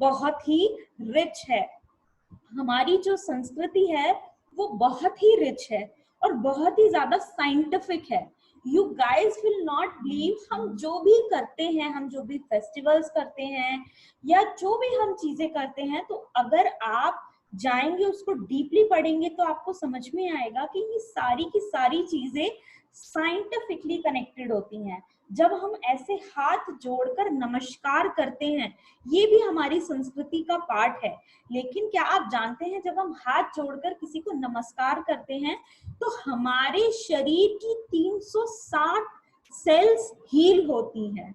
बहुत ही रिच है। हमारी जो संस्कृति है वो बहुत ही रिच है और बहुत ही ज्यादा साइंटिफिक है। You guys will not believe, हम जो भी करते हैं, हम जो भी फेस्टिवल्स करते हैं या जो भी हम चीजें करते हैं, तो अगर आप जाएंगे उसको डीपली पढ़ेंगे तो आपको समझ में आएगा कि ये सारी की सारी चीजें साइंटिफिकली कनेक्टेड होती हैं। जब हम ऐसे हाथ जोड़कर नमस्कार करते हैं, ये भी हमारी संस्कृति का पार्ट है। लेकिन क्या आप जानते हैं, जब हम हाथ जोड़कर किसी को नमस्कार करते हैं तो हमारे शरीर की 360 सेल्स हील होती हैं।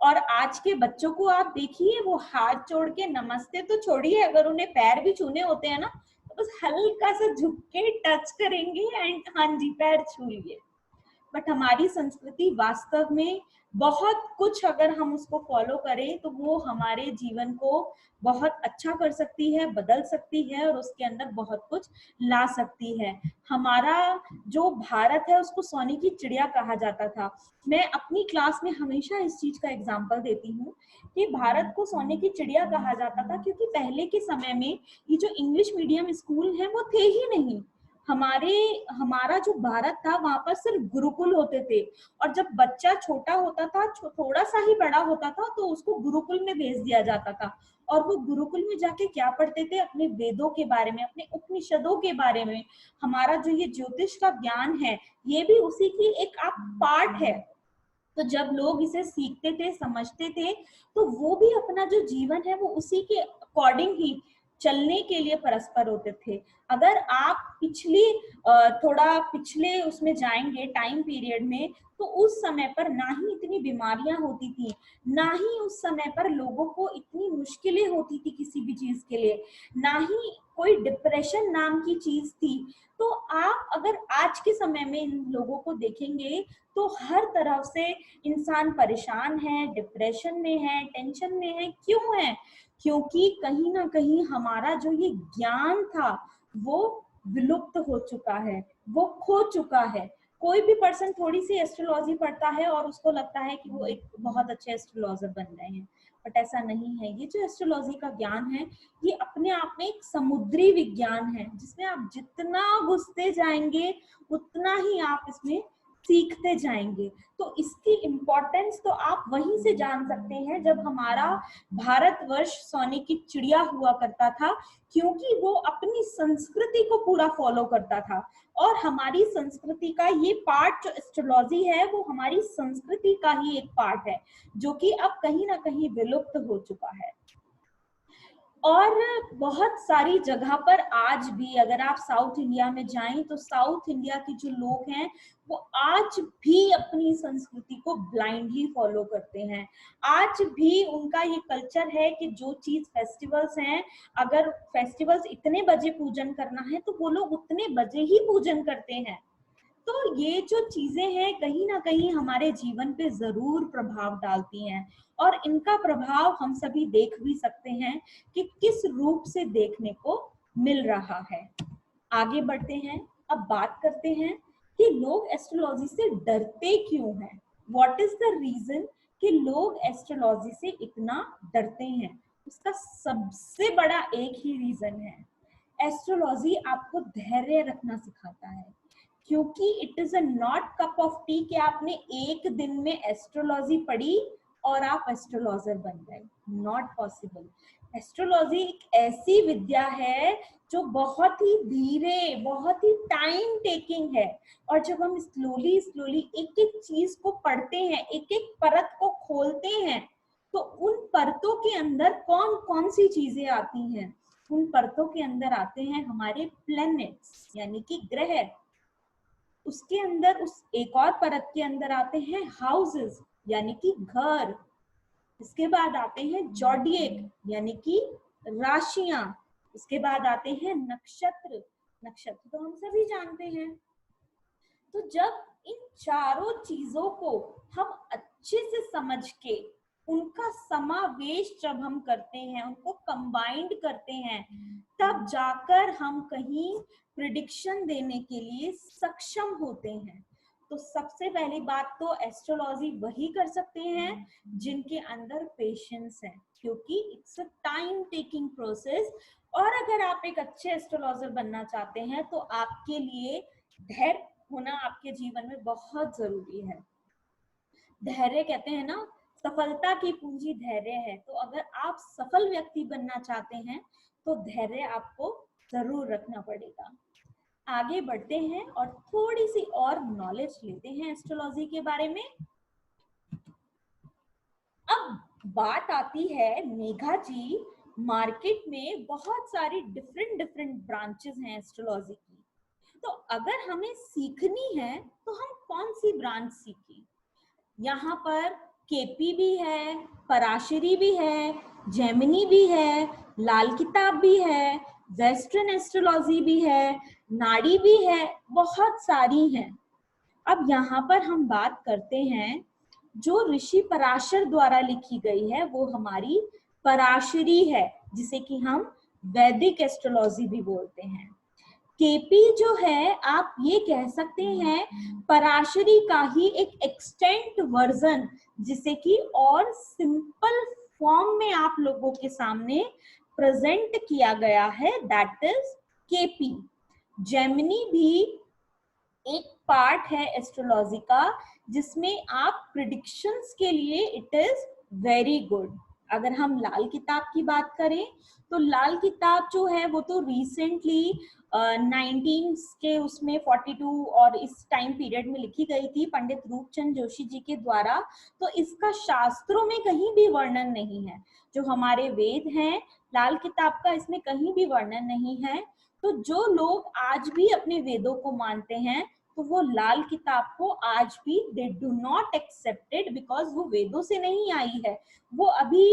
और आज के बच्चों को आप देखिए, वो हाथ जोड़ के नमस्ते तो छोड़िए, अगर उन्हें पैर भी छूने होते हैं ना तो बस हल्का सा झुक के टच करेंगे एंड हाँ जी पैर छू लिए। बट हमारी संस्कृति वास्तव में बहुत कुछ, अगर हम उसको फॉलो करें तो वो हमारे जीवन को बहुत अच्छा कर सकती है, बदल सकती है और उसके अंदर बहुत कुछ ला सकती है। हमारा जो भारत है उसको सोने की चिड़िया कहा जाता था। मैं अपनी क्लास में हमेशा इस चीज का एग्जाम्पल देती हूँ कि भारत को सोने की चिड़िया कहा जाता था क्योंकि पहले के समय में ये जो इंग्लिश मीडियम स्कूल है वो थे ही नहीं। हमारा जो भारत था वहां पर सिर्फ गुरुकुल होते थे और जब बच्चा छोटा होता था, थोड़ा सा ही बड़ा होता था, तो उसको गुरुकुल में भेज दिया जाता था। और वो गुरुकुल में जाके क्या पढ़ते थे, अपने वेदों के बारे में, अपने उपनिषदों के बारे में। हमारा जो ये ज्योतिष का ज्ञान है ये भी उसी की एक आप पार्ट है। तो जब लोग इसे सीखते थे, समझते थे, तो वो भी अपना जो जीवन है वो उसी के अकॉर्डिंग ही चलने के लिए परस्पर होते थे। अगर आप थोड़ा पिछले उसमें जाएंगे टाइम पीरियड में, तो उस समय पर ना ही इतनी बीमारियां होती थी, ना ही उस समय पर लोगों को इतनी मुश्किलें होती थी किसी भी चीज के लिए, ना ही कोई डिप्रेशन नाम की चीज थी। तो आप अगर आज के समय में इन लोगों को देखेंगे तो हर तरफ से इंसान परेशान है, डिप्रेशन में है, टेंशन में है। क्यों है? क्योंकि कहीं ना कहीं हमारा जो ये ज्ञान था वो विलुप्त हो चुका है, वो खो चुका है। कोई भी पर्सन थोड़ी सी एस्ट्रोलॉजी पढ़ता है और उसको लगता है कि वो एक बहुत अच्छे एस्ट्रोलॉजर बन गए हैं, बट ऐसा नहीं है। ये जो एस्ट्रोलॉजी का ज्ञान है ये अपने आप में एक समुद्री विज्ञान है, जिसमें आप जितना घुसते जाएंगे उतना ही आप इसमें सीखते जाएंगे। तो इसकी इम्पोर्टेंस तो आप वहीं से जान सकते हैं जब हमारा भारतवर्ष सोने की चिड़िया हुआ करता था, क्योंकि वो अपनी संस्कृति को पूरा फॉलो करता था। और हमारी संस्कृति का ये पार्ट जो एस्ट्रोलॉजी है वो हमारी संस्कृति का ही एक पार्ट है, जो कि अब कहीं ना कहीं विलुप्त हो चुका है। और बहुत सारी जगह पर आज भी अगर आप साउथ इंडिया में जाएं तो साउथ इंडिया के जो लोग हैं वो आज भी अपनी संस्कृति को ब्लाइंडली फॉलो करते हैं। आज भी उनका ये कल्चर है कि जो चीज फेस्टिवल्स हैं, अगर फेस्टिवल्स इतने बजे पूजन करना है तो वो लोग उतने बजे ही पूजन करते हैं। तो ये जो चीजें हैं कहीं ना कहीं हमारे जीवन पे जरूर प्रभाव डालती हैं और इनका प्रभाव हम सभी देख भी सकते हैं कि किस रूप से देखने को मिल रहा है। आगे बढ़ते हैं, अब बात करते हैं कि लोग एस्ट्रोलॉजी से डरते क्यों हैं। व्हाट इज द रीजन कि लोग एस्ट्रोलॉजी से इतना डरते हैं? उसका सबसे बड़ा एक ही रीजन है, एस्ट्रोलॉजी आपको धैर्य रखना सिखाता है। क्योंकि it is a not cup of T कि आपने एक दिन में एस्ट्रोलॉजी पढ़ी और आप एस्ट्रोलॉजर बन गए, नॉट पॉसिबल। एस्ट्रोलॉजी एक ऐसी विद्या है जो बहुत ही धीरे, बहुत ही टाइम टेकिंग है। और जब हम स्लोली स्लोली एक एक चीज को पढ़ते हैं, एक एक परत को खोलते हैं, तो उन परतों के अंदर कौन कौन सी चीजें आती हैं? उन परतों के अंदर आते हैं हमारे प्लैनेट्स यानी कि ग्रह। उसके अंदर उस एक और परत के अंदर आते हैं हाउसेस यानी कि घर। इसके बाद आते हैं जॉडिएक यानी कि राशियां। उसके बाद आते हैं नक्षत्र। नक्षत्र तो हम सभी जानते हैं। तो जब इन चारों चीजों को हम अच्छे से समझ के उनका समावेश जब हम करते हैं, उनको कंबाइंड करते हैं, तब जाकर हम कहीं प्रिडिक्शन देने के लिए सक्षम होते हैं। तो सबसे पहली बात तो एस्ट्रोलॉजी वही कर सकते हैं जिनके अंदर पेशेंस है। क्योंकि it's a time taking process. और अगर आप एक अच्छे एस्ट्रोलॉजर बनना चाहते हैं तो आपके लिए धैर्य होना आपके जीवन में बहुत जरूरी है। धैर्य कहते हैं ना, सफलता की पूंजी धैर्य है। तो अगर आप सफल व्यक्ति बनना चाहते हैं तो धैर्य आपको जरूर रखना पड़ेगा। आगे बढ़ते हैं और थोड़ी सी और नॉलेज लेते हैं एस्ट्रोलॉजी के बारे में। अब बात आती है मेघा जी, मार्केट में बहुत सारी डिफरेंट डिफरेंट ब्रांचेस हैं एस्ट्रोलॉजी की। तो अगर हमें सीखनी है तो हम कौन सी ब्रांच सीखें? यहाँ पर केपी भी है, पराशरी भी है, जेमिनी भी है, लाल किताब भी है, वेस्टर्न एस्ट्रोलॉजी भी है, नाड़ी भी है, बहुत सारी हैं। अब यहाँ पर हम बात करते हैं जो ऋषि पराशर द्वारा लिखी गई है वो हमारी पराशरी है, जिसे कि हम वैदिक एस्ट्रोलॉजी भी बोलते हैं। केपी जो है आप ये कह सकते हैं पराशरी का ही एक एक्सटेंट वर्जन, जिसे कि और सिंपल फॉर्म में आप लोगों के सामने प्रेजेंट किया गया है, दैट इज केपी। जेमिनी भी एक पार्ट है एस्ट्रोलॉजी का जिसमें आप प्रिडिक्शंस के लिए इट इज वेरी गुड। अगर हम लाल किताब की बात करें तो लाल किताब जो है वो तो रिसेंटली 19 के उसमें 42 और इस टाइम पीरियड में लिखी गई थी पंडित रूपचंद जोशी जी के द्वारा। तो इसका शास्त्रों में कहीं भी वर्णन नहीं है। जो हमारे वेद हैं, लाल किताब का इसमें कहीं भी वर्णन नहीं है। तो जो लोग आज भी अपने वेदों को मानते हैं तो वो लाल किताब को आज भी they do not accepted, because वो वेदों से नहीं आई है। वो अभी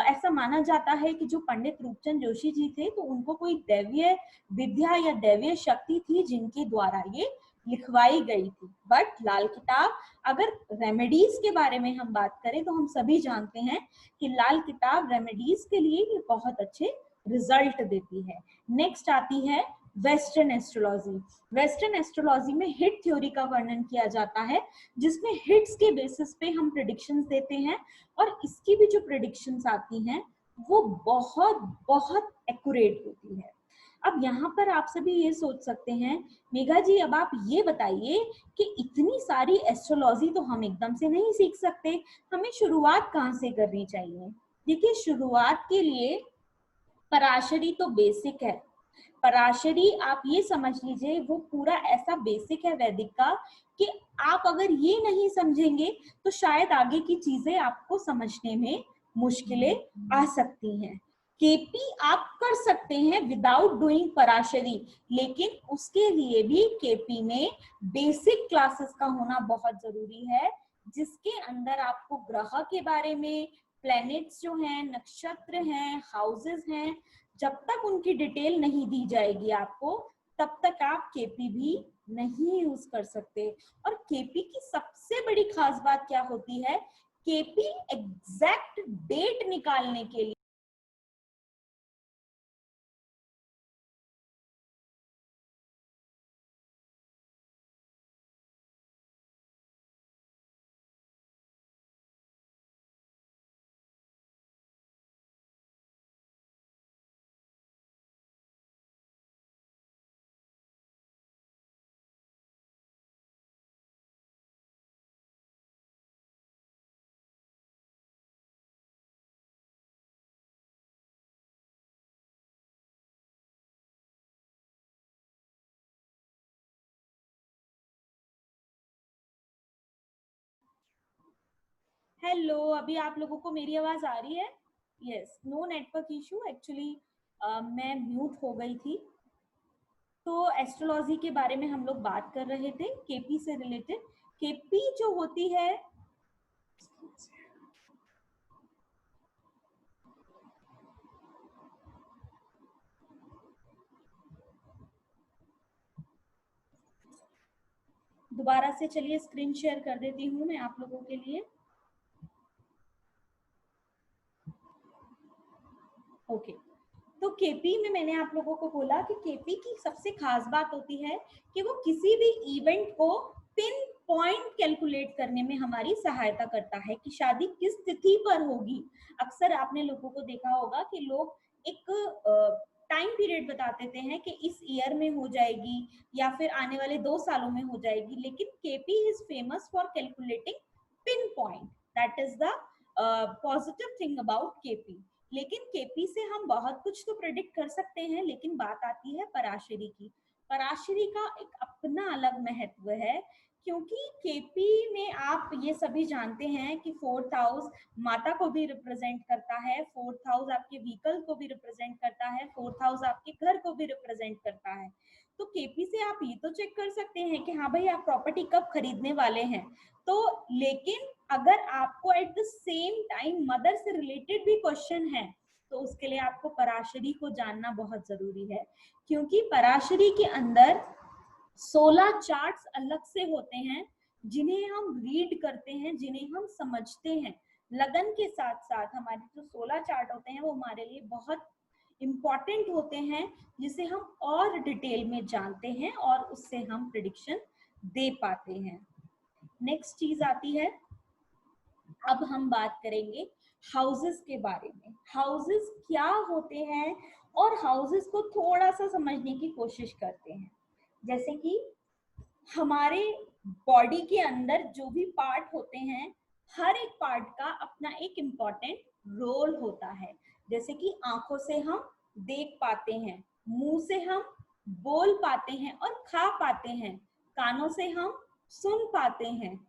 ऐसा माना जाता है कि जो पंडित रूपचंद जोशी जी थे तो उनको कोई दैवीय विद्या या दैवीय शक्ति थी जिनके द्वारा ये लिखवाई गई थी। बट लाल किताब, अगर रेमेडीज के बारे में हम बात करें तो हम सभी जानते हैं कि लाल किताब रेमेडीज के लिए ये बहुत अच्छे रिजल्ट देती है। नेक्स्ट आती है वेस्टर्न एस्ट्रोलॉजी। वेस्टर्न एस्ट्रोलॉजी में हिट थ्योरी का वर्णन किया जाता है, जिसमें हिट्स के बेसिस पे हम प्रेडिक्शंस देते हैं और इसकी भी जो प्रेडिक्शंस आती हैं वो बहुत बहुत एक्यूरेट होती है। अब यहाँ पर आप सभी ये सोच सकते हैं, मेघा जी अब आप ये बताइए कि इतनी सारी एस्ट्रोलॉजी तो हम एकदम से नहीं सीख सकते, हमें शुरुआत कहाँ से करनी चाहिए? देखिए, शुरुआत के लिए पराशरी तो बेसिक है। पराशरी आप ये समझ लीजिए वो पूरा ऐसा बेसिक है वैदिक का कि आप अगर ये नहीं समझेंगे तो शायद आगे की चीजें आपको समझने में मुश्किलें आ सकती हैं। केपी आप कर सकते हैं विदाउट डूइंग पराशरी, लेकिन उसके लिए भी केपी में बेसिक क्लासेस का होना बहुत जरूरी है, जिसके अंदर आपको ग्रह के बारे में, प्लैनेट्स जो हैं, नक्षत्र हैं, हाउसेस हैं, जब तक उनकी डिटेल नहीं दी जाएगी आपको तब तक आप केपी भी नहीं यूज कर सकते। और केपी की सबसे बड़ी खास बात क्या होती है, केपी एग्जैक्ट डेट निकालने के लिए हेलो, अभी आप लोगों को मेरी आवाज आ रही है? Yes, no network issue actually, मैं म्यूट हो गई थी। तो एस्ट्रोलॉजी के बारे में हम लोग बात कर रहे थे, केपी से रिलेटेड। केपी जो होती है, दोबारा से चलिए स्क्रीन शेयर कर देती हूँ मैं आप लोगों के लिए। ओके, तो केपी में मैंने आप लोगों को बोला कि केपी की सबसे खास बात होती है कि वो किसी भी इवेंट को पिन पॉइंट कैलकुलेट करने में हमारी सहायता करता है कि शादी किस तिथि पर होगी। अक्सर आपने लोगों को देखा होगा कि लोग एक टाइम पीरियड बता देते हैं कि इस ईयर में हो जाएगी या फिर आने वाले 2 सालों में हो जाएगी, लेकिन KP is famous for calculating pin point. That is the positive thing about KP. लेकिन केपी से हम बहुत कुछ तो प्रेडिक्ट कर सकते हैं, लेकिन बात आती है पराशरी की। पराशरी का एक अपना अलग महत्व है, क्योंकि केपी में आप ये सभी जानते हैं कि 4th हाउस माता को भी रिप्रेजेंट करता है, 4th हाउस आपके व्हीकल को भी रिप्रेजेंट करता है, 4th हाउस आपके घर को भी रिप्रेजेंट करता है। तो केपी से आप ये तो चेक कर सकते हैं कि हाँ भाई आप प्रॉपर्टी कब खरीदने वाले हैं। तो लेकिन अगर आपको at the same time mother से रिलेटेड भी क्वेश्चन है, तो उसके लिए आपको पराशरी को जानना बहुत जरूरी है, क्योंकि पराशरी के अंदर 16 चार्ट्स अलग से होते हैं जिन्हें हम रीड करते हैं, जिन्हें हम समझते हैं। लगन के साथ साथ हमारे जो 16 चार्ट होते हैं वो हमारे लिए बहुत इंपॉर्टेंट होते हैं, जिसे हम और डिटेल में जानते हैं और उससे हम प्रेडिक्शन दे पाते हैं। नेक्स्ट चीज आती है, अब हम बात करेंगे हाउसेस के बारे में। हाउसेस क्या होते हैं और हाउसेस को थोड़ा सा समझने की कोशिश करते हैं। जैसे कि हमारे बॉडी के अंदर जो भी पार्ट होते हैं, हर एक पार्ट का अपना एक इम्पॉर्टेंट रोल होता है। जैसे कि आंखों से हम देख पाते हैं, मुंह से हम बोल पाते हैं और खा पाते हैं, कानों से हम सुन पाते हैं।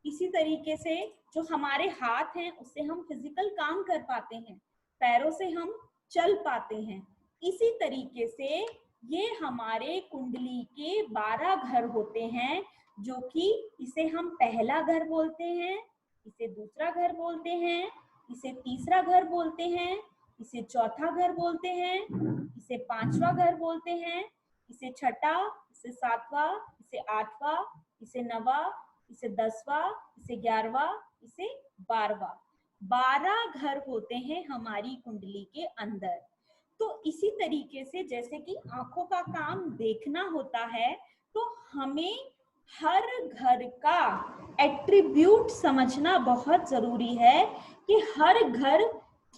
इसी तरीके से जो हमारे हाथ हैं उससे हम फिजिकल काम कर पाते हैं, पैरों से हम चल पाते हैं। इसी तरीके से ये हमारे कुंडली के 12 घर होते हैं, जो कि इसे हम पहला घर बोलते हैं, इसे दूसरा घर बोलते हैं, इसे तीसरा घर बोलते हैं, इसे चौथा घर बोलते हैं, इसे पांचवा घर बोलते हैं, इसे छठा, इसे सातवां, इसे आठवां, इसे नवा, इसे 10वां, इसे 11वां, इसे 12वां। 12 घर होते हैं हमारी कुंडली के अंदर। तो इसी तरीके से जैसे कि आंखों का काम देखना होता है, तो हमें हर घर का एट्रीब्यूट समझना बहुत जरूरी है कि हर घर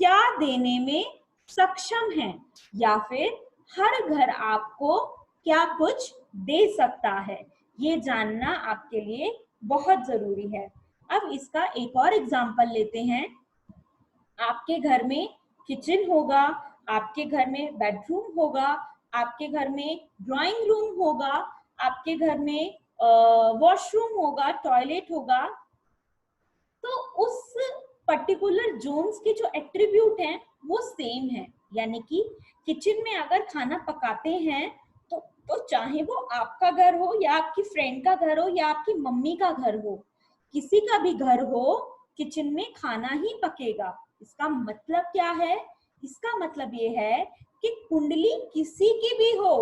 क्या देने में सक्षम है, या फिर हर घर आपको क्या कुछ दे सकता है। ये जानना आपके लिए बहुत जरूरी है। अब इसका एक और एग्जांपल लेते हैं। आपके घर में किचन होगा, आपके घर में बेडरूम होगा, आपके घर में ड्राइंग रूम होगा, आपके घर में वॉशरूम होगा, टॉयलेट होगा। तो उस पर्टिकुलर जोन्स के जो एट्रीब्यूट हैं वो सेम है। यानी कि किचन में अगर खाना पकाते हैं तो चाहे वो आपका घर हो या आपकी फ्रेंड का घर हो या आपकी मम्मी का घर हो, किसी का भी घर हो, किचन में खाना ही पकेगा। इसका मतलब क्या है? इसका मतलब ये है कि कुंडली किसी की भी हो,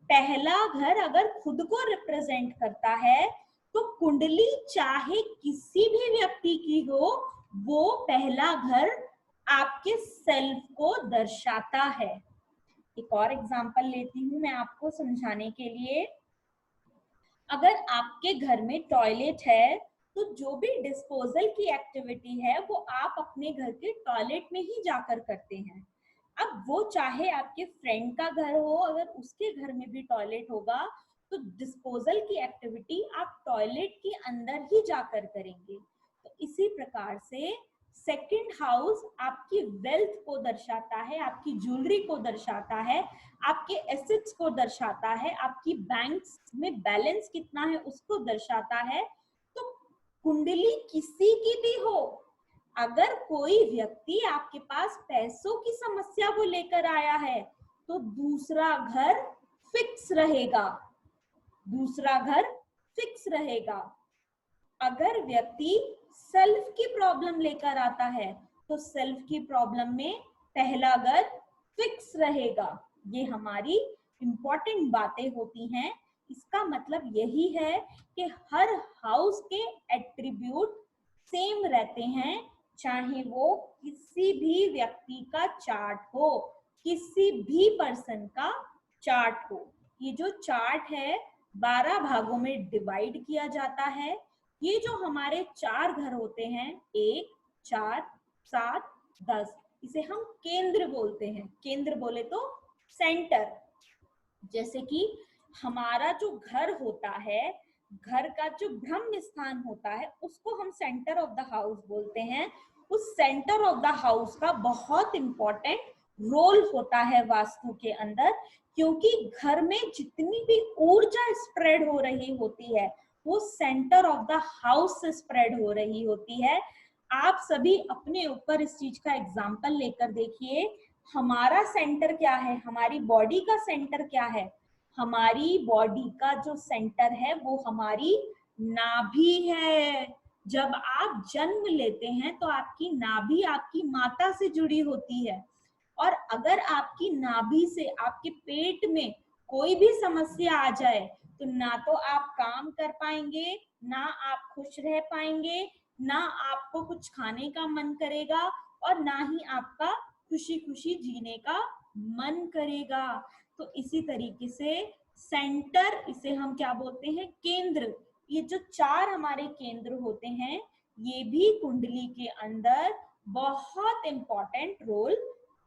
पहला घर अगर खुद को रिप्रेजेंट करता है तो कुंडली चाहे किसी भी व्यक्ति की हो, वो पहला घर आपके सेल्फ को दर्शाता है। एक और एग्जांपल लेती हूँ मैं आपको समझाने के लिए। अगर आपके घर में टॉयलेट है तो जो भी डिस्पोजल की एक्टिविटी है वो आप अपने घर के टॉयलेट में ही जाकर करते हैं। अब वो चाहे आपके फ्रेंड का घर हो, अगर उसके घर में भी टॉयलेट होगा तो डिस्पोजल की एक्टिविटी आप टॉयलेट के अंदर ही जाकर करेंगे। तो इसी प्रकार से सेकंड हाउस आपकी वेल्थ को दर्शाता है, आपकी ज्वेलरी को दर्शाता है, आपके एसेट्स को दर्शाता है, आपकी बैंक्स में बैलेंस कितना है उसको दर्शाता है। तो कुंडली किसी की भी हो, अगर कोई व्यक्ति आपके पास पैसों की समस्या को लेकर आया है तो दूसरा घर फिक्स रहेगा, दूसरा घर फिक्स रहेगा। अगर व्यक्ति सेल्फ की प्रॉब्लम लेकर आता है तो सेल्फ की प्रॉब्लम में पहला घर फिक्स रहेगा। ये हमारी इंपॉर्टेंट बातें होती हैं। इसका मतलब यही है कि हर हाउस के एट्रीब्यूट सेम रहते हैं, चाहे वो किसी भी व्यक्ति का चार्ट हो, किसी भी पर्सन का चार्ट हो। ये जो चार्ट है 12 भागों में डिवाइड किया जाता है। ये जो हमारे 4 घर होते हैं, 1, 4, 7, 10, इसे हम केंद्र बोलते हैं। केंद्र बोले तो सेंटर। जैसे कि हमारा जो घर होता है, घर का जो ब्रह्म स्थान होता है, उसको हम सेंटर ऑफ द हाउस बोलते हैं। उस सेंटर ऑफ द हाउस का बहुत इंपॉर्टेंट रोल होता है वास्तु के अंदर, क्योंकि घर में जितनी भी ऊर्जा स्प्रेड हो रही होती है वो सेंटर ऑफ द हाउस से स्प्रेड हो रही होती है। आप सभी अपने ऊपर इस चीज का एग्जाम्पल लेकर देखिए। हमारा सेंटर क्या है, हमारी बॉडी का सेंटर क्या है? हमारी बॉडी का जो सेंटर है वो हमारी नाभि है। जब आप जन्म लेते हैं तो आपकी नाभि आपकी माता से जुड़ी होती है, और अगर आपकी नाभि से आपके पेट में कोई भी समस्या आ जाए तो ना तो आप काम कर पाएंगे, ना आप खुश रह पाएंगे, ना आपको कुछ खाने का मन करेगा, और ना ही आपका खुशी खुशी जीने का मन करेगा। तो इसी तरीके से सेंटर, इसे हम क्या बोलते हैं? केंद्र। ये जो 4 हमारे केंद्र होते हैं, ये भी कुंडली के अंदर बहुत इंपॉर्टेंट रोल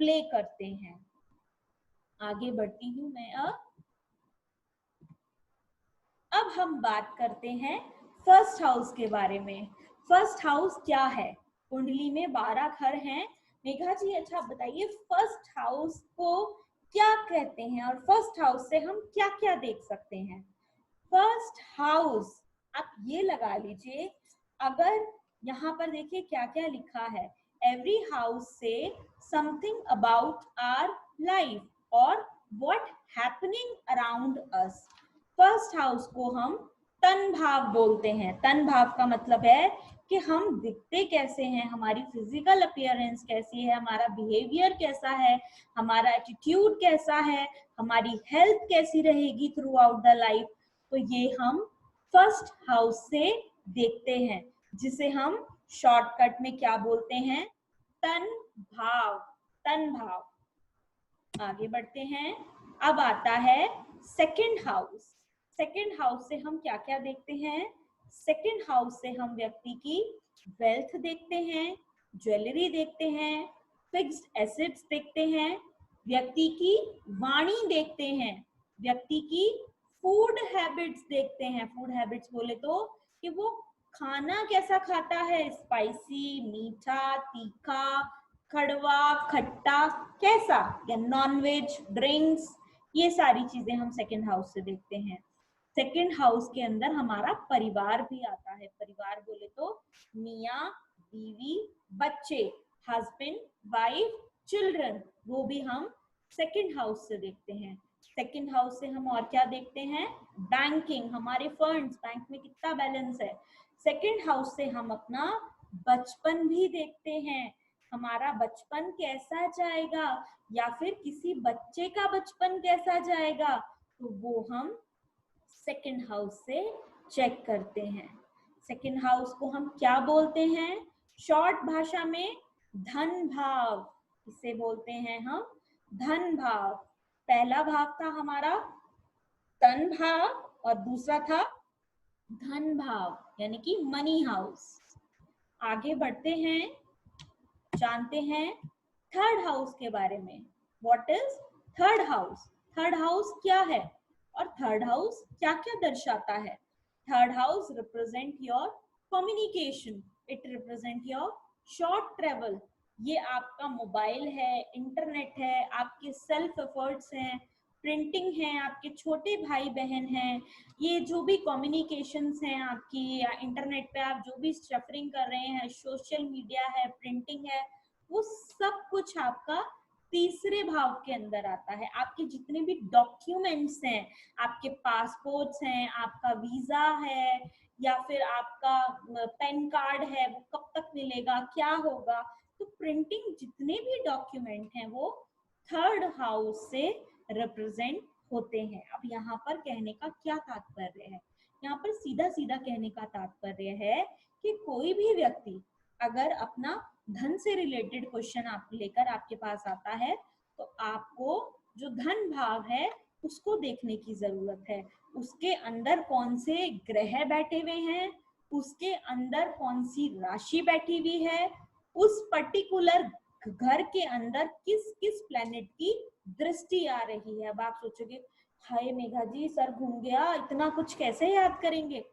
प्ले करते हैं। आगे बढ़ती हूं मैं। अब हम बात करते हैं फर्स्ट हाउस के बारे में। फर्स्ट हाउस क्या है? कुंडली में 12 घर हैं। मेघा जी, अच्छा बताइए, फर्स्ट हाउस को क्या कहते हैं और फर्स्ट हाउस से हम क्या क्या देख सकते हैं? फर्स्ट हाउस, आप ये लगा लीजिए, अगर यहाँ पर देखिए क्या क्या लिखा है। एवरी हाउस से समथिंग अबाउट आवर लाइफ और what happening around us. First house को हम तन भाव बोलते हैं। तन भाव का मतलब है कि हम दिखते कैसे हैं, हमारी फिजिकल अपीयरेंस कैसी है, हमारा बिहेवियर कैसा है, हमारा एटीट्यूड कैसा है, हमारी हेल्थ कैसी रहेगी थ्रू आउट द लाइफ। तो ये हम फर्स्ट हाउस से देखते हैं, जिसे हम शॉर्टकट में क्या बोलते हैं? तन भाव। तन भाव। आगे बढ़ते हैं। अब आता है सेकंड हाउस। सेकंड हाउस से हम क्या क्या देखते हैं? सेकंड हाउस से हम व्यक्ति की वेल्थ देखते हैं, ज्वेलरी देखते हैं, फिक्स्ड एसेट्स देखते हैं, व्यक्ति की वाणी देखते हैं, व्यक्ति की फूड हैबिट्स देखते हैं। फूड हैबिट्स बोले तो कि वो खाना कैसा खाता है, स्पाइसी, मीठा, तीखा, कड़वा, खट्टा, कैसा, या नॉनवेज, ड्रिंक्स, ये सारी चीजें हम सेकंड हाउस से देखते हैं। सेकंड हाउस के अंदर हमारा परिवार भी आता है। परिवार बोले तो मियाँ, बीवी, बच्चे, हस्बैंड, वाइफ, चिल्ड्रन, वो भी हम सेकंड हाउस से देखते हैं। सेकंड हाउस से हम और क्या देखते हैं? बैंकिंग, हमारे फंड्स, बैंक में कितना बैलेंस है। सेकंड हाउस से हम अपना बचपन भी देखते हैं, हमारा बचपन कैसा जाएगा, या फिर किसी बच्चे का बचपन कैसा जाएगा, तो वो हम सेकंड हाउस से चेक करते हैं। सेकंड हाउस को हम क्या बोलते हैं? शॉर्ट भाषा में धन भाव, इसे बोलते हैं हम धन भाव। पहला भाव था हमारा तन भाव और दूसरा था धन भाव, यानी कि मनी हाउस। आगे बढ़ते हैं, जानते हैं थर्ड हाउस के बारे में। What is third house? Third house क्या है और थर्ड हाउस क्या क्या दर्शाता है? Third house represent your communication, it represent your short travel. ये आपका मोबाइल है, इंटरनेट है, आपके सेल्फ एफर्ट्स हैं, प्रिंटिंग है, आपके छोटे भाई बहन हैं, ये जो भी कम्युनिकेशंस हैं आपकी, या इंटरनेट पे आप जो भी सफरिंग कर रहे हैं, सोशल मीडिया है, प्रिंटिंग है, वो सब कुछ आपका तीसरे भाव के अंदर आता है। आपके जितने भी डॉक्यूमेंट्स हैं, आपके पासपोर्ट्स हैं, आपका वीजा है, या फिर आपका पैन कार्ड है, वो कब तक मिलेगा, क्या होगा, तो प्रिंटिंग जितने भी डॉक्यूमेंट हैं वो थर्ड हाउस से रिप्रेजेंट होते हैं। अब यहाँ पर कहने का क्या तात्पर्य है? यहाँ पर सीधा सीधा कहने का तात्पर्य है कि कोई भी व्यक्ति अगर अपना धन से रिलेटेड क्वेश्चन आप लेकर आपके पास आता है, तो आपको जो धन भाव है उसको देखने की जरूरत है। उसके अंदर कौन से ग्रह बैठे हुए हैं, उसके अंदर कौन सी राशि बैठी हुई है, उस पर्टिकुलर घर के अंदर किस किस प्लैनेट की दृष्टि आ रही है। अब आप सोचोगे हाय मेघा जी सर घूम गया, इतना कुछ कैसे याद करेंगे।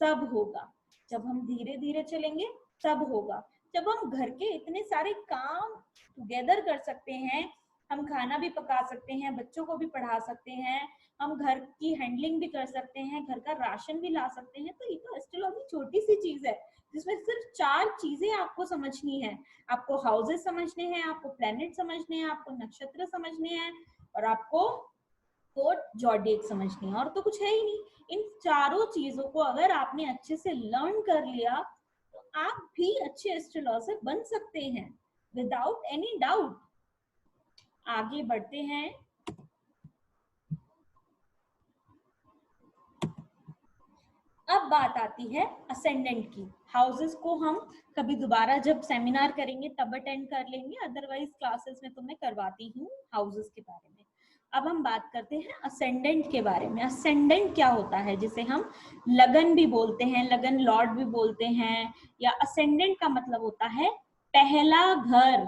सब होगा जब हम धीरे धीरे चलेंगे, सब होगा जब हम घर के इतने सारे काम टुगेदर कर सकते हैं। हम खाना भी पका सकते हैं, बच्चों को भी पढ़ा सकते हैं, हम घर की हैंडलिंग भी कर सकते हैं, घर का राशन भी ला सकते हैं। तो ये तो एस्ट्रोलॉजी छोटी सी चीज है जिसमें सिर्फ 4 चीजें आपको समझनी है। आपको हाउसेस समझने हैं, आपको प्लैनेट समझने हैं, आपको नक्षत्र समझने हैं, और आपको कोड जॉडिएक समझनी है, और तो कुछ है ही नहीं। इन चारों चीजों को अगर आपने अच्छे से लर्न कर लिया तो आप भी अच्छे एस्ट्रोलॉजर बन सकते हैं विदाउट एनी डाउट। आगे बढ़ते हैं। अब बात आती है असेंडेंट की। हाउसेस को हम कभी दोबारा जब सेमिनार करेंगे तब अटेंड कर लेंगे, अदरवाइज क्लासेस में तो मैं करवाती हूँ हाउसेस के बारे में। अब हम बात करते हैं असेंडेंट के बारे में। असेंडेंट क्या होता है, जिसे हम लगन भी बोलते हैं, लगन लॉर्ड भी बोलते हैं, या असेंडेंट का मतलब होता है पहला घर।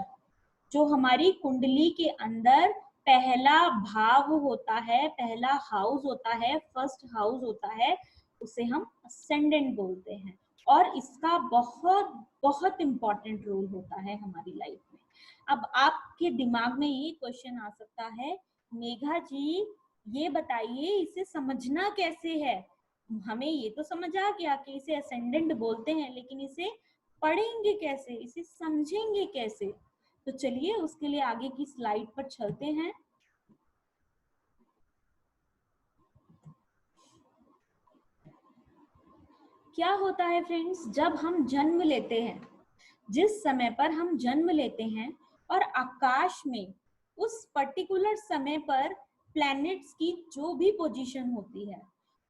जो हमारी कुंडली के अंदर पहला भाव होता है, पहला हाउस होता है, फर्स्ट हाउस होता है, उसे हम असेंडेंट बोलते हैं। और इसका बहुत बहुत इंपॉर्टेंट रोल होता है हमारी लाइफ में। अब आपके दिमाग में ये क्वेश्चन आ सकता है, मेघा जी ये बताइए इसे समझना कैसे है। हमें ये तो समझ आ गया कि इसे असेंडेंट बोलते हैं, लेकिन इसे पढ़ेंगे कैसे, इसे समझेंगे कैसे। तो चलिए उसके लिए आगे की स्लाइड पर चलते हैं। क्या होता है फ्रेंड्स, जब हम जन्म लेते हैं, जिस समय पर हम जन्म लेते हैं और आकाश में उस पर्टिकुलर समय पर प्लैनेट्स की जो भी पोजीशन होती है,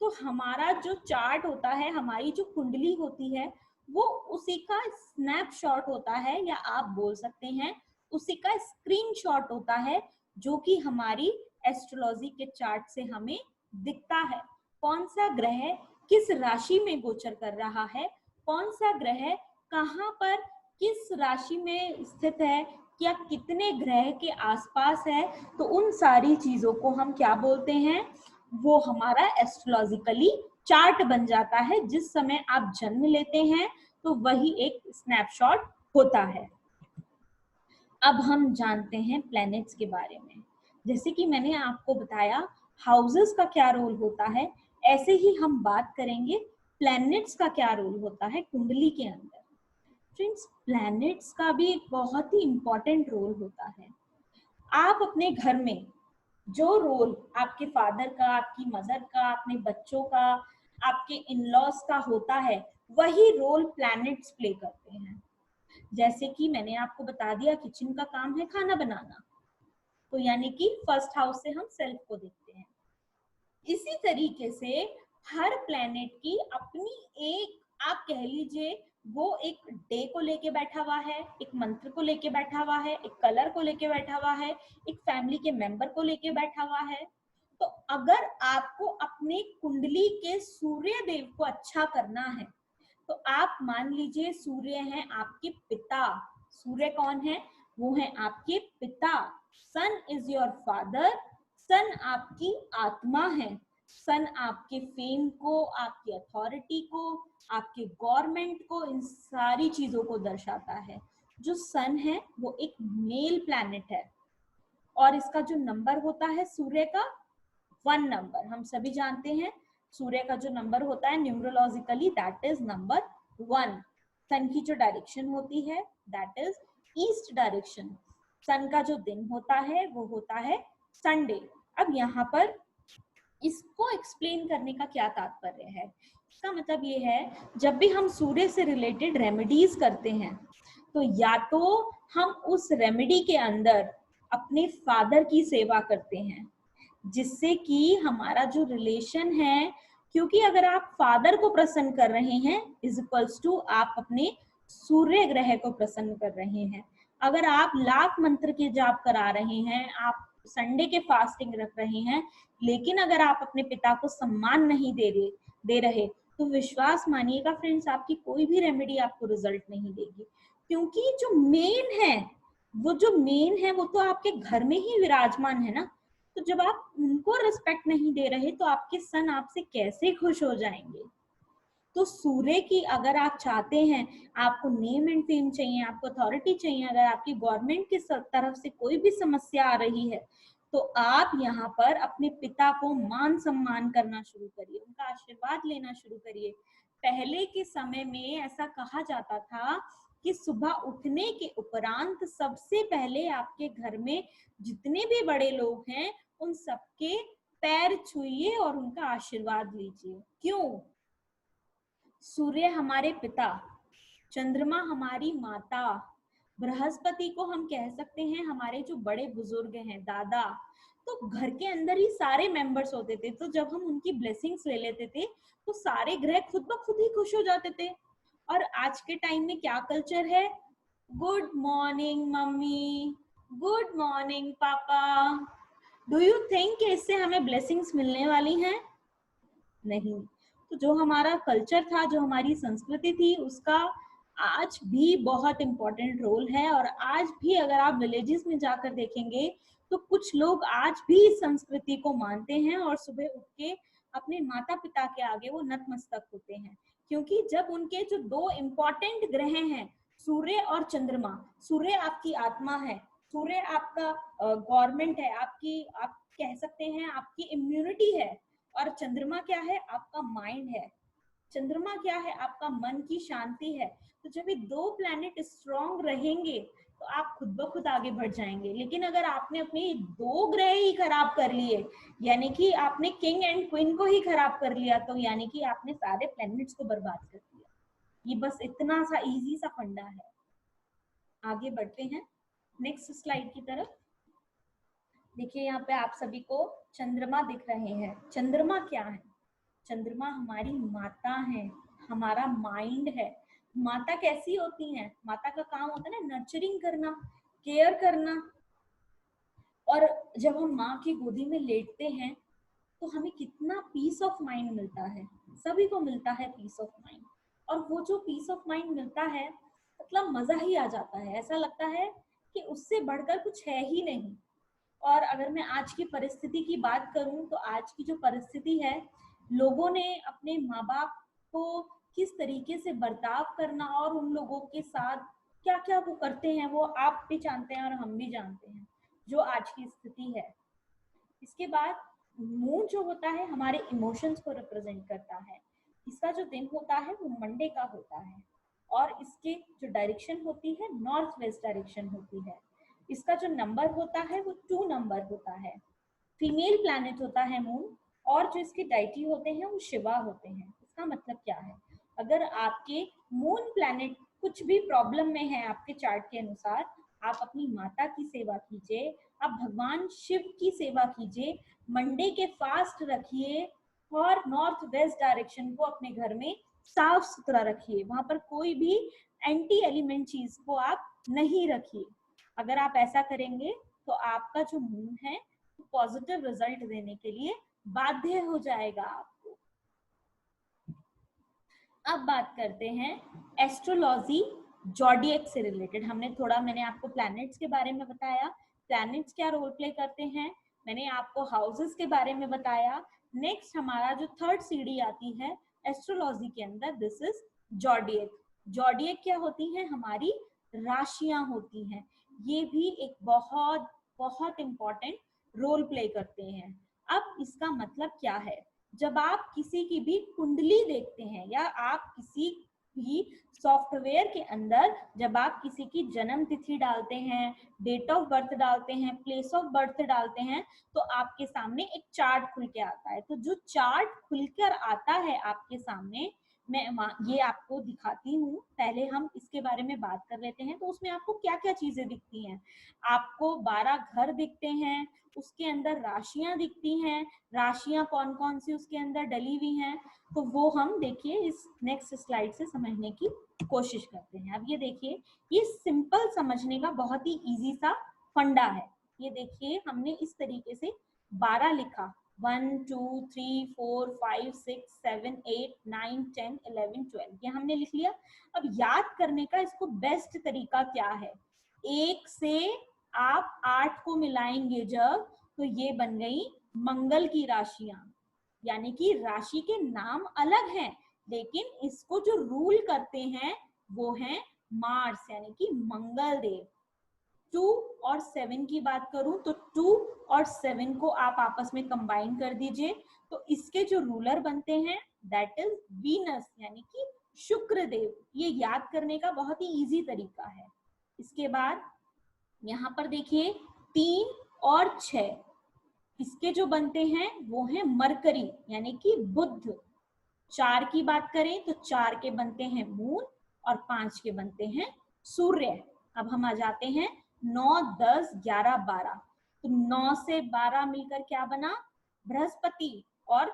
तो हमारा जो चार्ट होता है, हमारी जो कुंडली होती है, वो उसी का स्नैपशॉट होता है, या आप बोल सकते हैं उसी का स्क्रीनशॉट होता है, जो कि हमारी एस्ट्रोलॉजी के चार्ट से हमें दिखता है। कौन सा ग्रह किस राशि में गोचर कर रहा है, कौन सा ग्रह कहाँ पर किस राशि में स्थित है, या कितने ग्रह के आसपास है, तो उन सारी चीजों को हम क्या बोलते हैं, वो हमारा एस्ट्रोलॉजिकली चार्ट बन जाता है। जिस समय आप जन्म लेते हैं तो वही एक स्नैपशॉट होता है। अब हम जानते हैं प्लैनेट्स के बारे में। जैसे कि मैंने आपको बताया हाउसेस का क्या रोल होता है, ऐसे ही हम बात करेंगे प्लैनेट्स का क्या रोल होता है कुंडली के अंदर। फ्रेंड्स, प्लैनेट्स का भी एक बहुत ही इंपॉर्टेंट रोल होता है। आप अपने घर में जो रोल आपके फादर का, आपकी मदर का, अपने बच्चों का, आपके इन-लॉज का होता है, वही रोल प्लैनेट्स प्ले करते हैं। जैसे कि मैंने आपको बता दिया किचन का काम है खाना बनाना, तो यानी कि फर्स्ट हाउस से हम सेल्फ को देखते हैं। इसी तरीके से हर प्लैनेट की अपनी एक, आप कह लीजिए वो एक डे को लेके बैठा हुआ है, एक मंत्र को लेके बैठा हुआ है, एक कलर को लेके बैठा हुआ है, एक फैमिली के मेंबर को लेके बैठा हुआ है। तो अगर आपको अपने कुंडली के सूर्य देव को अच्छा करना है, तो आप मान लीजिए सूर्य हैं आपके पिता। सूर्य कौन है, वो है आपके पिता। सन इज योर फादर। सन आपकी आत्मा है। सन आपके फेम को, आपकी अथॉरिटी को, आपके गवर्नमेंट को, इन सारी चीजों को दर्शाता है। जो सन है वो एक मेल प्लैनेट है, और इसका जो नंबर होता है सूर्य का 1 नंबर, हम सभी जानते हैं सूर्य का जो नंबर होता है न्यूमरोलॉजिकली दैट इज नंबर 1। सन की जो डायरेक्शन होती है दैट इज ईस्ट डायरेक्शन। सन का जो दिन होता है वो होता है संडे। अब यहाँ पर इसको एक्सप्लेन करने का क्या तात्पर्य है, इसका मतलब ये है जब भी हम सूर्य से रिलेटेड रेमेडीज करते हैं, तो या तो हम उस रेमेडी के अंदर अपने फादर की सेवा करते हैं, जिससे कि हमारा जो रिलेशन है, क्योंकि अगर आप फादर को प्रसन्न कर रहे हैं इज इक्वल्स टू आप अपने सूर्य ग्रह को प्रसन्न कर रहे हैं। अगर आप लाख मंत्र के जाप करा रहे हैं, आप संडे के फास्टिंग रख रहे हैं, लेकिन अगर आप अपने पिता को सम्मान नहीं दे रहे तो विश्वास मानिएगा फ्रेंड्स, आपकी कोई भी रेमेडी आपको रिजल्ट नहीं देगी, क्योंकि जो मेन है वो तो आपके घर में ही विराजमान है ना। तो जब आप उनको रिस्पेक्ट नहीं दे रहे तो आपके सन आपसे कैसे खुश हो जाएंगे। तो सूर्य की अगर आप चाहते हैं, आपको नेम एंड फेम चाहिए, आपको अथॉरिटी चाहिए, अगर आपकी गवर्नमेंट की तरफ से कोई भी समस्या आ रही है तो आप यहाँ पर अपने पिता को मान सम्मान करना शुरू करिए, उनका आशीर्वाद लेना शुरू करिए। पहले के समय में ऐसा कहा जाता था कि सुबह उठने के उपरांत सबसे पहले आपके घर में जितने भी बड़े लोग हैं उन सबके पैर छुइए और उनका आशीर्वाद लीजिए। क्यों? सूर्य हमारे पिता, चंद्रमा हमारी माता, बृहस्पति को हम कह सकते हैं हमारे जो बड़े बुजुर्ग हैं, दादा। तो घर के अंदर ही सारे मेंबर्स होते थे, तो जब हम उनकी ब्लेसिंग्स ले लेते थे तो सारे ग्रह खुद ब खुद ही खुश हो जाते थे। और आज के टाइम में क्या कल्चर है? Good morning mummy, good morning पापा। डू यू थिंक इससे हमें ब्लेसिंग्स मिलने वाली हैं? नहीं। तो जो हमारा कल्चर था, जो हमारी संस्कृति थी, उसका आज भी बहुत इम्पोर्टेंट रोल है। और आज भी अगर आप विलेजेस में जाकर देखेंगे तो कुछ लोग आज भी इस संस्कृति को मानते हैं और सुबह उठ के अपने माता पिता के आगे वो नतमस्तक होते हैं, क्योंकि जब उनके जो दो इम्पोर्टेंट ग्रह हैं, सूर्य और चंद्रमा, सूर्य आपकी आत्मा है, सूर्य आपका गवर्नमेंट है, आप कह सकते हैं आपकी इम्यूनिटी है, और चंद्रमा क्या है? आपका माइंड है। चंद्रमा क्या है? आपका मन की शांति है। तो जब ये दो प्लैनेट स्ट्रॉन्ग रहेंगे तो आप खुद ब खुद आगे बढ़ जाएंगे। लेकिन अगर आपने अपने दो ग्रह ही खराब कर लिए, यानी कि आपने किंग एंड क्वीन को ही खराब कर लिया, तो यानी कि आपने सारे प्लैनेट्स को बर्बाद कर दिया। ये बस इतना सा इजी सा फंडा है। आगे बढ़ते हैं नेक्स्ट स्लाइड की तरफ। देखिए यहाँ पे आप सभी को चंद्रमा दिख रहे हैं। चंद्रमा क्या है? चंद्रमा हमारी माता है, हमारा माइंड है। माता कैसी होती है? माता का काम होता है ना नर्चरिंग करना, केयर करना। और जब हम माँ की गोदी में लेटते हैं तो हमें कितना पीस ऑफ माइंड मिलता है। सभी को मिलता है पीस ऑफ माइंड। और वो जो पीस ऑफ माइंड मिलता है, मतलब मजा ही आ जाता है। ऐसा लगता है कि उससे बढ़कर कुछ है ही नहीं। और अगर मैं आज की परिस्थिति की बात करूं तो आज की जो परिस्थिति है, लोगों ने अपने माँ बाप को किस तरीके से बर्ताव करना और उन लोगों के साथ क्या क्या वो करते हैं, वो आप भी जानते हैं और हम भी जानते हैं, जो आज की स्थिति है। इसके बाद मून जो होता है हमारे इमोशंस को रिप्रेजेंट करता है। इसका जो दिन होता है वो मंडे का होता है, और इसके जो डायरेक्शन होती है नॉर्थ वेस्ट डायरेक्शन होती है। इसका जो नंबर होता है वो 2 नंबर होता है। फीमेल प्लैनेट होता है मून, और जो इसके डाइटी होते हैं वो शिवा होते हैं। इसका मतलब क्या है? अगर आपके मून प्लैनेट कुछ भी प्रॉब्लम में है आपके चार्ट के अनुसार, आप अपनी माता की सेवा कीजिए, आप भगवान शिव की सेवा कीजिए, मंडे के फास्ट रखिए, और नॉर्थ वेस्ट डायरेक्शन को अपने घर में साफ सुथरा रखिए। वहां पर कोई भी एंटी एलिमेंट चीज को आप नहीं रखिए। अगर आप ऐसा करेंगे तो आपका जो मून है पॉजिटिव रिजल्ट देने के लिए बाध्य हो जाएगा आपको। अब बात करते हैं एस्ट्रोलॉजी जॉडिएक से रिलेटेड। मैंने आपको प्लैनेट्स के बारे में बताया, प्लैनेट्स क्या रोल प्ले करते हैं, मैंने आपको हाउसेस के बारे में बताया। नेक्स्ट हमारा जो थर्ड सीढ़ी आती है एस्ट्रोलॉजी के अंदर, दिस इज जॉडिएक। जॉडिएक क्या होती है? हमारी राशियां होती हैं। ये भी एक बहुत बहुत इंपॉर्टेंट रोल प्ले करते हैं। अब इसका मतलब क्या है? जब आप किसी की भी कुंडली देखते हैं, या आप किसी भी सॉफ्टवेयर के अंदर जब आप किसी की जन्म तिथि डालते हैं, डेट ऑफ बर्थ डालते हैं, प्लेस ऑफ बर्थ डालते हैं, तो आपके सामने एक चार्ट खुल के आता है। तो जो चार्ट खुलकर आता है आपके सामने, मैं ये आपको दिखाती हूँ। पहले हम इसके बारे में बात कर लेते हैं। तो उसमें आपको क्या क्या चीजें दिखती हैं? आपको 12 घर दिखते हैं, उसके अंदर राशियां दिखती हैं, राशियां कौन कौन सी उसके अंदर डली हुई हैं, तो वो हम देखिए इस नेक्स्ट स्लाइड से समझने की कोशिश करते हैं। अब ये देखिए, ये सिंपल समझने का बहुत ही इजी सा फंडा है। ये देखिए हमने इस तरीके से 12 लिखा, 1 2 3 4 5 6 7 8 9 10 11 12, ये हमने लिख लिया। अब याद करने का इसको बेस्ट तरीका क्या है, 1 से आप 8 को मिलाएंगे जब, तो ये बन गई मंगल की राशियां, यानी कि राशि के नाम अलग हैं लेकिन इसको जो रूल करते हैं वो है मार्स यानी कि मंगल देव। 2 और 7 की बात करूं तो 2 और 7 को आप आपस में कंबाइन कर दीजिए, तो इसके जो रूलर बनते हैं दैट इज वीनस यानी कि शुक्र देव। ये याद करने का बहुत ही इजी तरीका है। इसके बाद यहाँ पर देखिए 3 और 6, इसके जो बनते हैं वो है मरकरी यानी कि बुध। 4 की बात करें तो 4 के बनते हैं मून और 5 के बनते हैं सूर्य। अब हम आ जाते हैं 9 10 11 12, तो 9 से 12 मिलकर क्या बना, बृहस्पति, और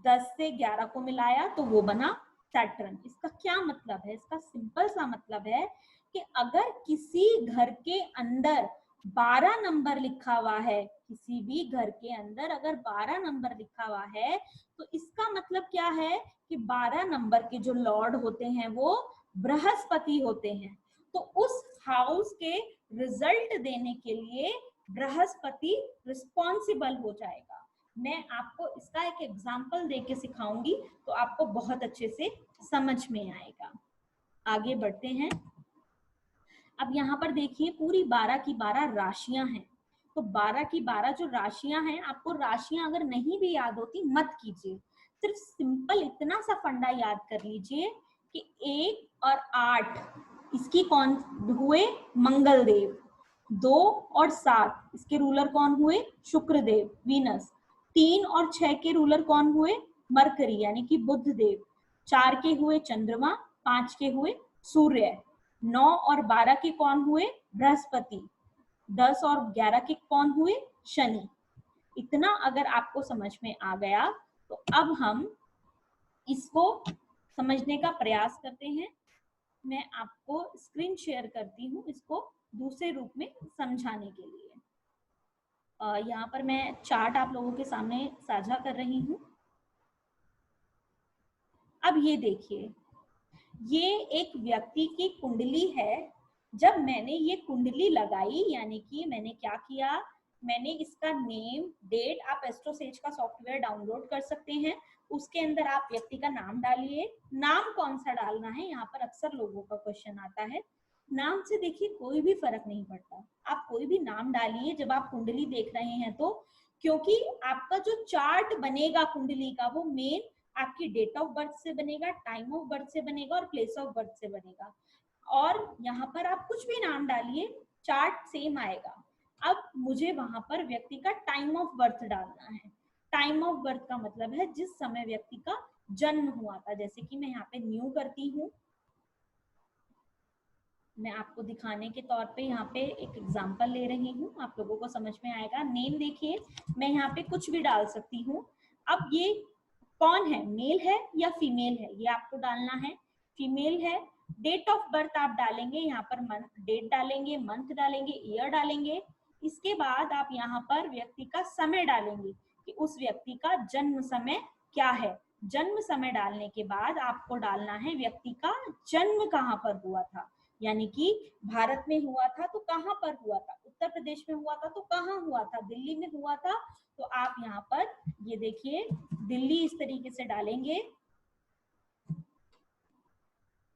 10 से 11 को मिलाया तो वो बना सैटर्न। इसका क्या मतलब है, इसका सिंपल सा मतलब है कि अगर किसी घर के अंदर 12 नंबर लिखा हुआ है, किसी भी घर के अंदर अगर 12 नंबर लिखा हुआ है तो इसका मतलब क्या है कि 12 नंबर के जो लॉर्ड होते हैं वो बृहस्पति होते हैं। तो उस हाउस के रिजल्ट देने के लिए बृहस्पति रिस्पॉन्सिबल हो जाएगा। मैं आपको इसका एक एग्जाम्पल देके सिखाऊंगी तो आपको बहुत अच्छे से समझ में आएगा। आगे बढ़ते हैं। अब यहाँ पर देखिए पूरी 12 की 12 राशियां हैं, तो 12 की 12 जो राशियां हैं, आपको राशियां अगर नहीं भी याद होती मत कीजिए, सिर्फ सिंपल इतना सा फंडा याद कर लीजिए कि 1 और 8 इसकी कौन हुए, मंगल देव। 2 और 7 इसके रूलर कौन हुए, शुक्र देव वीनस। 3 और 6 के रूलर कौन हुए, मरकरी यानी कि बुध देव। 4 के हुए चंद्रमा, 5 के हुए सूर्य। 9 और 12 के कौन हुए, बृहस्पति। 10 और 11 के कौन हुए, शनि। इतना अगर आपको समझ में आ गया तो अब हम इसको समझने का प्रयास करते हैं। मैं आपको स्क्रीन शेयर करती हूँ इसको दूसरे रूप में समझाने के लिए। यहाँ पर मैं चार्ट आप लोगों के सामने साझा कर रही हूँ। अब ये देखिए, ये एक व्यक्ति की कुंडली है। जब मैंने ये कुंडली लगाई यानी कि मैंने क्या किया, मैंने इसका नेम डेट, आप एस्ट्रोसेज का सॉफ्टवेयर डाउनलोड कर सकते हैं, उसके अंदर आप व्यक्ति का नाम डालिए। नाम कौन सा डालना है, यहाँ पर अक्सर लोगों का क्वेश्चन आता है। नाम से देखिए कोई भी फर्क नहीं पड़ता, आप कोई भी नाम डालिए जब आप कुंडली देख रहे हैं तो, क्योंकि आपका जो चार्ट बनेगा कुंडली का वो मेन आपकी डेट ऑफ बर्थ से बनेगा, टाइम ऑफ बर्थ से बनेगा और प्लेस ऑफ बर्थ से बनेगा। और यहाँ पर आप कुछ भी नाम डालिए, चार्ट सेम आएगा। अब मुझे वहां पर व्यक्ति का टाइम ऑफ बर्थ डालना है। टाइम ऑफ बर्थ का मतलब है जिस समय व्यक्ति का जन्म हुआ था। जैसे कि मैं यहाँ पे न्यू करती हूँ, मैं आपको दिखाने के तौर पे यहाँ पे एक एग्जांपल ले रही हूँ, आप लोगों को समझ में आएगा। नेम देखिए, मैं यहाँ पे कुछ भी डाल सकती हूँ। अब ये कौन है, मेल है या फीमेल है, ये आपको डालना है। फीमेल है। डेट ऑफ बर्थ आप डालेंगे, यहाँ पर मंथ डेट डालेंगे, मंथ डालेंगे, ईयर डालेंगे। इसके बाद आप यहाँ पर व्यक्ति का समय डालेंगे कि उस व्यक्ति का जन्म समय क्या है। जन्म समय डालने के बाद आपको डालना है व्यक्ति का जन्म कहाँ पर हुआ था, यानी कि भारत में हुआ था तो कहाँ पर हुआ था, उत्तर प्रदेश में हुआ था तो कहाँ हुआ था, दिल्ली में हुआ था तो आप यहाँ पर ये देखिए दिल्ली इस तरीके से डालेंगे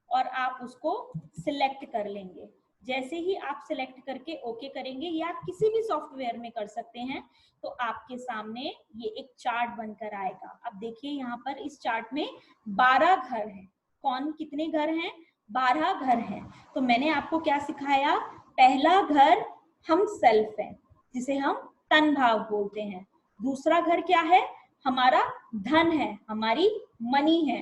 और आप उसको सिलेक्ट कर लेंगे। जैसे ही आप सिलेक्ट करके ओके करेंगे, या आप किसी भी सॉफ्टवेयर में कर सकते हैं, तो आपके सामने ये एक चार्ट बनकर आएगा। अब देखिए यहाँ पर इस चार्ट में 12 घर हैं। कौन कितने घर हैं, 12 घर हैं। तो मैंने आपको क्या सिखाया, पहला घर हम सेल्फ है जिसे हम तन भाव बोलते हैं। दूसरा घर क्या है, हमारा धन है, हमारी मनी है।